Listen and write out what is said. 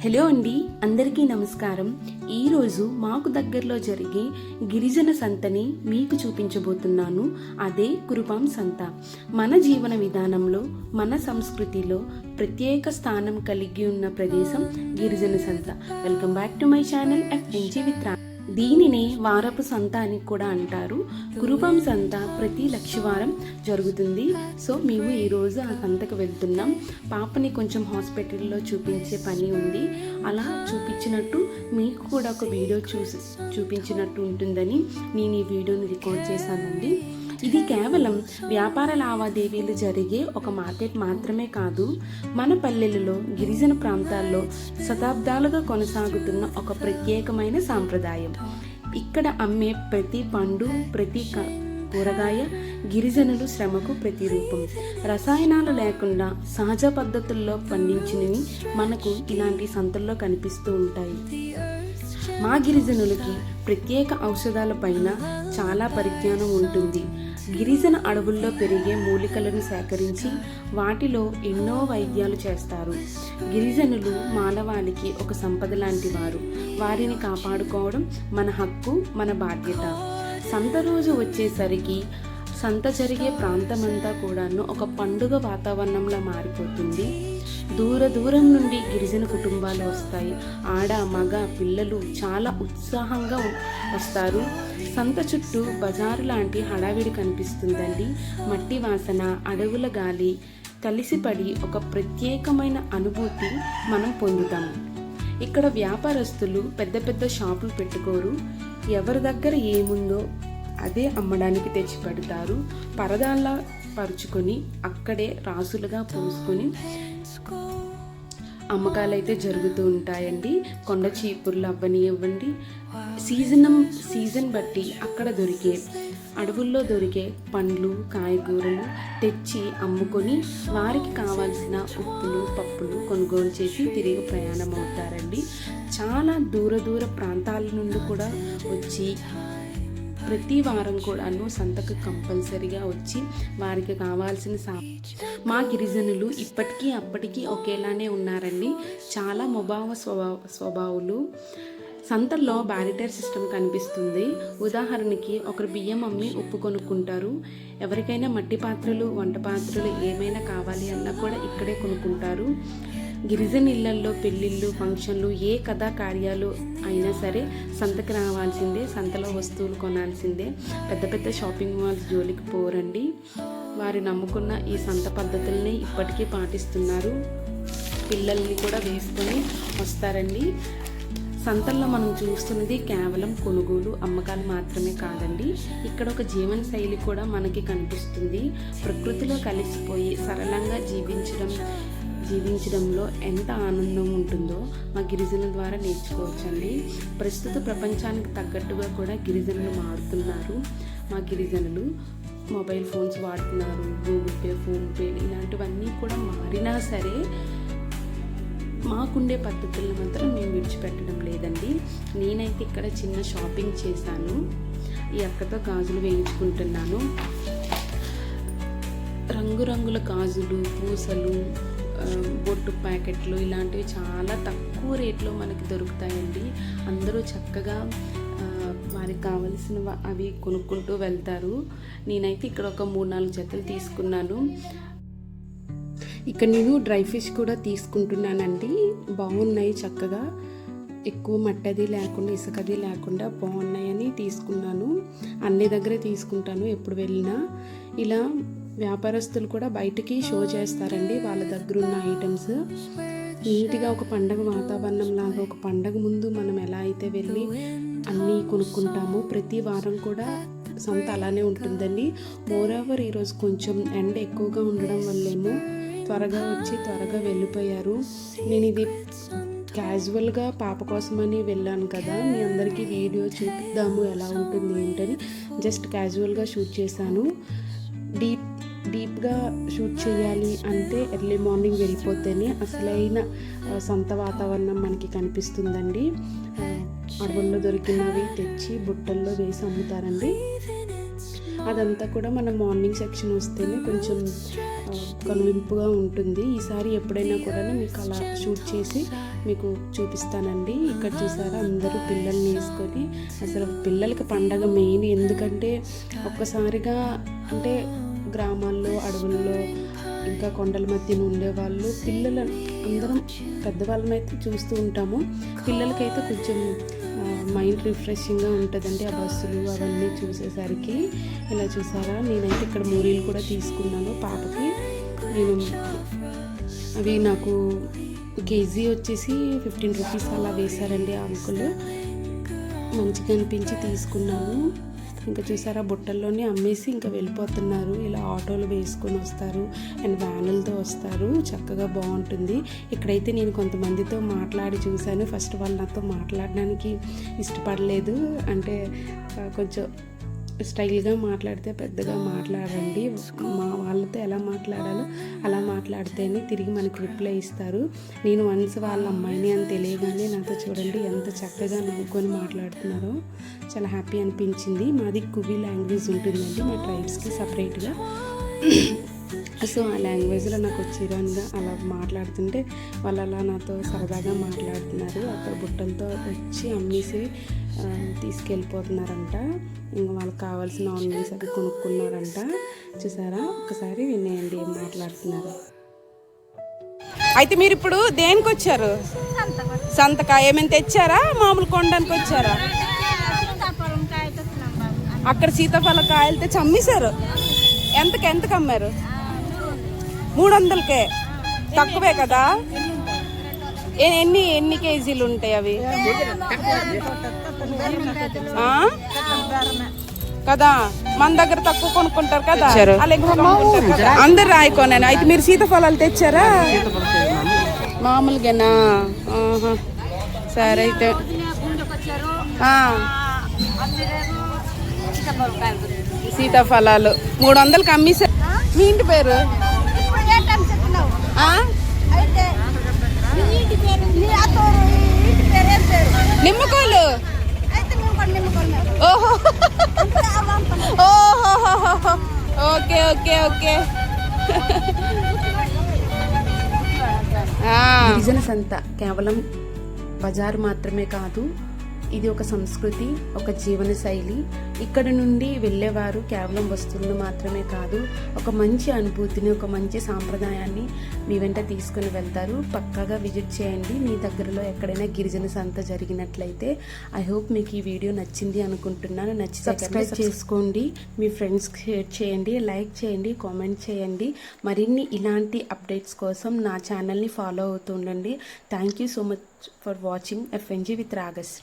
Hello అండి, అందరికీ నమస్కారం. ఈరోజు మాకు దగ్గరలో జరిగే గిరిజన సంతని మీకు చూపించబోతున్నాను. అదే కురుపాం సంత. మన జీవన విధానంలో, మన సంస్కృతిలో ప్రత్యేక స్థానం కలిగి ఉన్న ప్రదేశం గిరిజన సంత. Welcome back to my channel FNG with రా. దీనినే వారపు సంత అని కూడా అంటారు. కురుపాం సంత ప్రతి లక్షవారం జరుగుతుంది. సో మేము ఈరోజు ఆ సంతకు వెళ్తున్నాం. పాపని కొంచెం హాస్పిటల్లో చూపించే పని ఉంది. అలా చూపించినట్టు మీకు కూడా ఒక వీడియో చూపించినట్టు ఉంటుందని నేను ఈ వీడియోని రికార్డ్ చేశానండి. ఇది కేవలం వ్యాపార లావాదేవీలు జరిగే ఒక మార్కెట్ మాత్రమే కాదు, మన పల్లెలలో, గిరిజన ప్రాంతాల్లో శతాబ్దాలుగా కొనసాగుతున్న ఒక ప్రత్యేకమైన సాంప్రదాయం. ఇక్కడ అమ్మే ప్రతి పండు, ప్రతి కూరగాయ గిరిజనులు శ్రమకు ప్రతిరూపం. రసాయనాలు లేకుండా సహజ పద్ధతుల్లో పండించినవి మనకు ఇలాంటి సంతల్లో కనిపిస్తూ ఉంటాయి. మా గిరిజనులకి ప్రత్యేక ఔషధాల పైన చాలా పరిజ్ఞానం ఉంటుంది. గిరిజన అడవుల్లో పెరిగే మూలికలను సేకరించి వాటిలో ఎన్నో వైద్యాలు చేస్తారు. గిరిజనులు మానవాళికి ఒక సంపద లాంటి వారు. వారిని కాపాడుకోవడం మన హక్కు, మన బాధ్యత. సంత రోజు వచ్చేసరికి సంత జరిగే ప్రాంతమంతా కూడాను ఒక పండుగ వాతావరణంలో మారిపోతుంది. దూరం నుండి గిరిజన కుటుంబాలు వస్తాయి. ఆడ, మగ, పిల్లలు చాలా ఉత్సాహంగా వస్తారు. సంత చుట్టూ బజారు లాంటి హడావిడి కనిపిస్తుందండి. మట్టి వాసన, అడవుల గాలి కలిసిపడి ఒక ప్రత్యేకమైన అనుభూతి మనం పొందుతాము. ఇక్కడ వ్యాపారస్తులు పెద్ద పెద్ద షాపులు పెట్టుకోరు. ఎవరి దగ్గర ఏముందో అదే అమ్మడానికి తెచ్చి పెడతారు. పరదాల్లా పరుచుకొని అక్కడే రాసులుగా పోసుకొని అమ్మకాలు అయితే జరుగుతూ ఉంటాయండి. కొండ చీపుర్లు అవ్వనివ్వండి, సీజన్ బట్టి అక్కడ అడవుల్లో దొరికే పండ్లు, కాయగూరలు తెచ్చి అమ్ముకొని వారికి కావాల్సిన ఉప్పులు, పప్పులు కొనుగోలు చేసి తిరిగి ప్రయాణం అవుతారండి. చాలా దూర ప్రాంతాల నుండి కూడా వచ్చి ప్రతి వారం కూడాను సంతకు కంపల్సరిగా వచ్చి వారికి కావాల్సిన మా గిరిజనులు ఇప్పటికీ అప్పటికీ ఒకేలానే ఉన్నారండి. చాలా స్వభావులు. సంతల్లో బ్యారిటర్ సిస్టమ్ కనిపిస్తుంది. ఉదాహరణకి ఒకరు బియ్యం అమ్మి ఉప్పు కొనుక్కుంటారు. ఎవరికైనా మట్టి పాత్రలు, వంట పాత్రలు ఏమైనా కావాలి అన్నా కూడా ఇక్కడే కొనుక్కుంటారు. గిరిజన ఇళ్లల్లో పెళ్ళిళ్ళు, ఫంక్షన్లు, ఏ కథా కార్యాలు అయినా సరే సంతకు రావాల్సిందే. సంతలో వస్తువులు కొనాల్సిందే. పెద్ద షాపింగ్ మాల్స్ జోలికి పోరండి. వారు నమ్ముకున్న ఈ సంత పద్ధతుల్ని ఇప్పటికీ పాటిస్తున్నారు. పిల్లల్ని కూడా వేసుకొని వస్తారండి. సంతల్లో మనం చూస్తున్నది కేవలం కొనుగోలు, అమ్మకాలు మాత్రమే కాదండి. ఇక్కడ ఒక జీవన శైలి కూడా మనకి కనిపిస్తుంది. ప్రకృతిలో కలిసిపోయి సరళంగా జీవించడంలో ఎంత ఆనందం ఉంటుందో మా గిరిజనుల ద్వారా నేర్చుకోవచ్చండి. ప్రస్తుత ప్రపంచానికి తగ్గట్టుగా కూడా గిరిజనులు మారుతున్నారు. మా గిరిజనులు మొబైల్ ఫోన్స్ వాడుతున్నారు. గూగుల్ పే, ఫోన్పే ఇలాంటివన్నీ కూడా మారినా సరే మాకుండే పద్ధతులను మాత్రం మేము విడిచిపెట్టడం లేదండి. నేనైతే ఇక్కడ చిన్న షాపింగ్ చేశాను. ఈ అక్కతో గాజులు వేయించుకుంటున్నాను. రంగురంగుల గాజులు, పూసలు, బొట్టు ప్యాకెట్లు ఇలాంటివి చాలా తక్కువ రేట్లో మనకి దొరుకుతాయండి. అందరూ చక్కగా వారికి కావలసిన అవి కొనుక్కుంటూ వెళ్తారు. నేనైతే ఇక్కడ ఒక 3-4 జతలు తీసుకున్నాను. ఇక్కడ నేను డ్రై ఫిష్ కూడా తీసుకుంటున్నానండి. బాగున్నాయి, చక్కగా ఎక్కువ మట్టది లేకుండా, ఇసుకది లేకుండా బాగున్నాయని తీసుకున్నాను. అన్ని దగ్గరే తీసుకుంటాను ఎప్పుడు వెళ్ళినా. ఇలా వ్యాపారస్తులు కూడా బయటికి షో చేస్తారండి వాళ్ళ దగ్గర ఉన్న ఐటమ్స్. నీట్గా ఒక పండగ వాతావరణం లాగా, ఒక పండగ ముందు మనం ఎలా అయితే వెళ్ళి అన్నీ కొనుక్కుంటామో ప్రతి వారం కూడా సంత అలానే ఉంటుందండి. మోరోవర్ ఈరోజు కొంచెం ఎండ ఎక్కువగా ఉండడం వల్లేమో త్వరగా వచ్చి త్వరగా వెళ్ళిపోయారు. నేను ఇది క్యాజువల్గా పాప కోసమని వెళ్ళాను కదా, మీ అందరికీ వీడియో చూపిద్దాము ఎలా ఉంటుంది ఏంటని జస్ట్ క్యాజువల్గా షూట్ చేశాను. డీప్గా షూట్ చేయాలి అంటే ఎర్లీ మార్నింగ్ వెళ్ళిపోతేనే అసలైన సంత వాతావరణం మనకి కనిపిస్తుందండి. అడవుల్లో దొరికినవి తెచ్చి బుట్టల్లో వేసి అమ్ముతారండి. అదంతా కూడా మనం మార్నింగ్ సెక్షన్ వస్తేనే కొంచెం కనువింపుగా ఉంటుంది. ఈసారి ఎప్పుడైనా కూడా మీకు అలా షూట్ చేసి మీకు చూపిస్తానండి. ఇక్కడ చూసారా అందరూ పిల్లల్ని వేసుకొని, అసలు పిల్లలకి పండగ మెయిన్. ఎందుకంటే ఒక్కసారిగా అంటే గ్రామాల్లో, అడవుల్లో, ఇంకా కొండల మధ్యన ఉండేవాళ్ళు పిల్లలు అందరం పెద్దవాళ్ళమైతే చూస్తూ ఉంటాము. పిల్లలకైతే కొంచెం మైండ్ రిఫ్రెషింగ్గా ఉంటుందండి ఆ బస్సులు అవన్నీ చూసేసరికి. ఇలా చూసారా, నేనైతే ఇక్కడ మూరీలు కూడా తీసుకున్నాను పాపకి. నేను అవి నాకు కేజీ వచ్చేసి 15 రూపీస్ అలా వేశారండి ఆ అంకుల్. మంచిగా అనిపించి తీసుకున్నాను. ఇంకా చూసారా బుట్టల్లోనే అమ్మేసి ఇంకా వెళ్ళిపోతున్నారు. ఇలా ఆటోలు వేసుకొని వస్తారు అండ్ వ్యానులతో వస్తారు. చక్కగా బాగుంటుంది. ఇక్కడైతే నేను కొంతమందితో మాట్లాడి చూశాను. ఫస్ట్ వాళ్ళు నాతో మాట్లాడడానికి ఇష్టపడలేదు. అంటే కొంచెం స్టైల్గా మాట్లాడితే పెద్దగా మాట్లాడండి. మా వాళ్ళతో ఎలా మాట్లాడాలో అలా మాట్లాడితేనే తిరిగి మనకి రిప్లై ఇస్తారు. నేను వన్స్ వాళ్ళ అమ్మాయిని అని తెలియగానే నాతో చూడండి ఎంత చక్కగా నవ్వుకొని మాట్లాడుతున్నారో. చాలా హ్యాపీ అనిపించింది. మాది కువి లాంగ్వేజ్ ఉంటుందండి మా ట్రైబ్స్కి సపరేట్గా. సో ఆ లాంగ్వేజ్లో నాకు వచ్చిరానుగా అలా మాట్లాడుతుంటే వాళ్ళు అలా నాతో సరదాగా మాట్లాడుతున్నారు. అక్కడ బుట్టలతో వచ్చి అమ్మేసి తీసుకెళ్ళిపోతున్నారంట. ఇంకా వాళ్ళకి కావాల్సిన ఆన్లైన్స్ అది కొనుక్కున్నారంట. చూసారా, ఒకసారి వినేయండి ఏం మాట్లాడుతున్నారు. అయితే మీరు ఇప్పుడు దేనికి వచ్చారు? సంతకా ఏమైనా తెచ్చారా? మామూలు కొనడానికి వచ్చారా? అక్కడ సీతాఫల కాయలు తెచ్చి అమ్మేశారు. ఎంతకు అమ్మారు? 300కే. తక్కువే కదా. ఎన్ని కేజీలు ఉంటాయి అవి కదా? మన దగ్గర తక్కువ కొనుక్కుంటారు కదా, అందరు రాయికోనేనా? అయితే మీరు సీతాఫలాలు తెచ్చారా? మామూలుగానా? సరే అయితే సీతాఫలాలు 300కి అమ్మేశారు. మీ ఇంటి పేరు? నిమ్మకోలు. ఓహో ఓహో ఓకే ఓకే ఓకే. గిరిజన సంత కేవలం బజారు మాత్రమే కాదు, ఇది ఒక సంస్కృతి, ఒక జీవన శైలి. ఇక్కడ నుండి వెళ్ళేవారు కేవలం వస్తువులను మాత్రమే కాదు, ఒక మంచి అనుభూతిని, ఒక మంచి సాంప్రదాయాన్ని మీ వెంట తీసుకుని వెళ్తారు. పక్కాగా విజిట్ చేయండి మీ దగ్గరలో ఎక్కడైనా గిరిజన సంత జరిగినట్లయితే. ఐ హోప్ మీకు ఈ వీడియో నచ్చింది అనుకుంటున్నాను. నచ్చితే సబ్స్క్రైబ్ చేసుకోండి, మీ ఫ్రెండ్స్కి షేర్ చేయండి, లైక్ చేయండి, కామెంట్ చేయండి. మరిన్ని ఇలాంటి అప్డేట్స్ కోసం నా ఛానల్ని ఫాలో అవుతూ ఉండండి. Thank you so much for watching FNG with Ragas.